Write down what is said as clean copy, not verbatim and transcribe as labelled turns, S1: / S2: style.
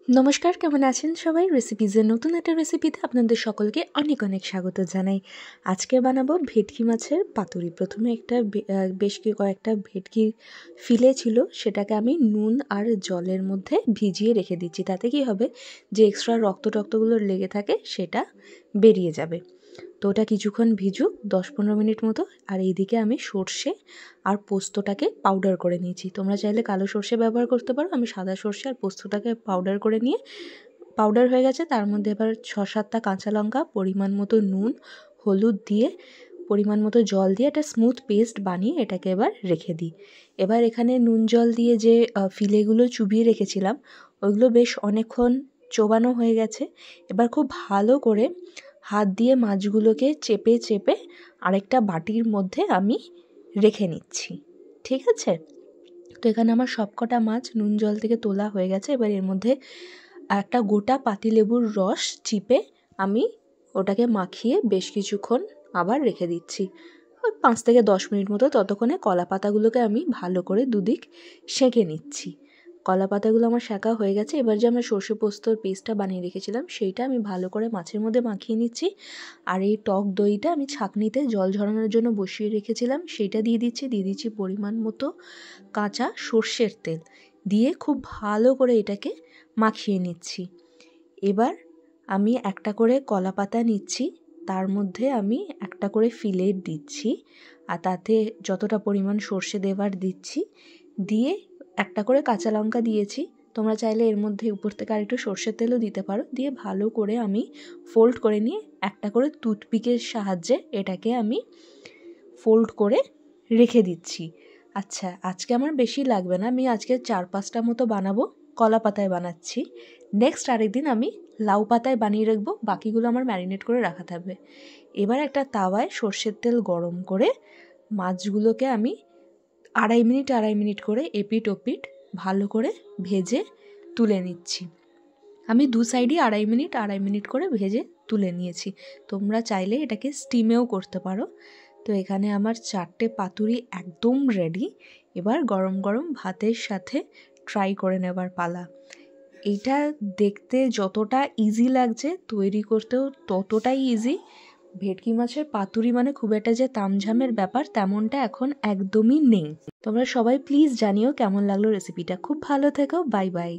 S1: নমস্কার, কেমন আছেন সবাই? রেসিপিজের নতুন একটা রেসিপিতে আপনাদের সকলকে অনেক অনেক স্বাগত জানাই। আজকে বানাবো ভেটকি মাছের পাতুরি। প্রথমে বেশ কয়েকটা ভেটকি ফিলে ছিল, সেটাকে আমি নুন আর জলের মধ্যে ভিজিয়ে রেখে দিচ্ছি। তাতে কি হবে, যে এক্সট্রা রক্তগুলো লেগে থাকে সেটা বেরিয়ে যাবে। তো ওটা কিছুক্ষণ ভিজুক, 10-15 মিনিট মতো। আর এইদিকে আমি সর্ষে আর পোস্তটাকে পাউডার করে নিয়েছি। তোমরা চাইলে কালো সর্ষে ব্যবহার করতে পারো, আমি সাদা সর্ষে আর পোস্তটাকে পাউডার করে নিয়ে, পাউডার হয়ে গেছে, তার মধ্যে এবার 6-7টা কাঁচা লঙ্কা, পরিমাণ মতো নুন, হলুদ দিয়ে, পরিমাণ মতো জল দিয়ে একটা স্মুথ পেস্ট বানিয়ে এটাকে এবার রেখে দিই। এবার এখানে নুন জল দিয়ে যে ফিলেগুলো চুবিয়ে রেখেছিলাম, ওইগুলো বেশ অনেকক্ষণ চোবানো হয়ে গেছে। এবার খুব ভালো করে হাত দিয়ে মাছগুলোকে চেপে চেপে আরেকটা বাটির মধ্যে আমি রেখে নিচ্ছি। ঠিক আছে? তো এখানে আমার সবকটা মাছ নুন জল থেকে তোলা হয়ে গেছে। এবার এর মধ্যে একটা গোটা পাতিলেবুর রস চিপে আমি ওটাকে মাখিয়ে বেশ কিছুক্ষণ আবার রেখে দিচ্ছি, ওই 5 থেকে 10 মিনিট মতো। ততক্ষণে কলা পাতাগুলোকে আমি ভালো করে দুদিক সেঁকে নিচ্ছি। কলা পাতাগুলো আমার সেঁকা হয়ে গেছে। এবার যে আমরা সর্ষে পোস্তর পেস্টটা বানিয়ে রেখেছিলাম, সেইটা আমি ভালো করে মাছের মধ্যে মাখিয়ে নিচ্ছি। আর এই টক দইটা আমি ছাঁকনিতে জল ঝরানোর জন্য বসিয়ে রেখেছিলাম, সেইটা দিয়ে দিচ্ছি পরিমাণ মতো কাঁচা সর্ষের তেল দিয়ে খুব ভালো করে এটাকে মাখিয়ে নিচ্ছি। এবার আমি একটা করে কলা পাতা নিচ্ছি, তার মধ্যে আমি একটা করে ফিলেট দিচ্ছি, আর তাতে যতটা পরিমাণ সর্ষে দেবার দিচ্ছি, দিয়ে একটা করে কাঁচা লঙ্কা দিয়েছি। তোমরা চাইলে এর মধ্যে উপর থেকে আর একটু সর্ষের তেলও দিতে পারো। দিয়ে ভালো করে আমি ফোল্ড করে নিয়ে একটা করে টুথপিকের সাহায্যে এটাকে আমি ফোল্ড করে রেখে দিচ্ছি। আচ্ছা, আজকে আমার বেশি লাগবে না, আমি আজকে 4-5টা মতো বানাবো, কলা পাতায় বানাচ্ছি। নেক্সট আরেকদিন আমি লাউ পাতায় বানিয়ে রাখবো, বাকিগুলো আমার ম্যারিনেট করে রাখা থাকবে। এবার একটা তাওয়ায় সর্ষের তেল গরম করে মাছগুলোকে আমি 2.5 মিনিট করে এপিট ওপিট ভালো করে ভেজে তুলে নিচ্ছি। আমি দু সাইডই 2.5 মিনিট করে ভেজে তুলে নিয়েছি। তোমরা চাইলে এটাকে স্টিমেও করতে পারো। তো এখানে আমার 4টে পাতুরি একদম রেডি। এবার গরম গরম ভাতের সাথে ট্রাই করে নেবার পালা। এইটা দেখতে যতটা ইজি লাগছে, তৈরি করতেও ততটাই ইজি। ভেটকি মাছের পাতুরি মানে খুব একটা যে তামঝামের ব্যাপার, তেমনটা এখন একদমই নেই। তোমরা সবাই প্লিজ জানিও কেমন লাগলো রেসিপিটা। খুব ভালো থেকো, বাই বাই।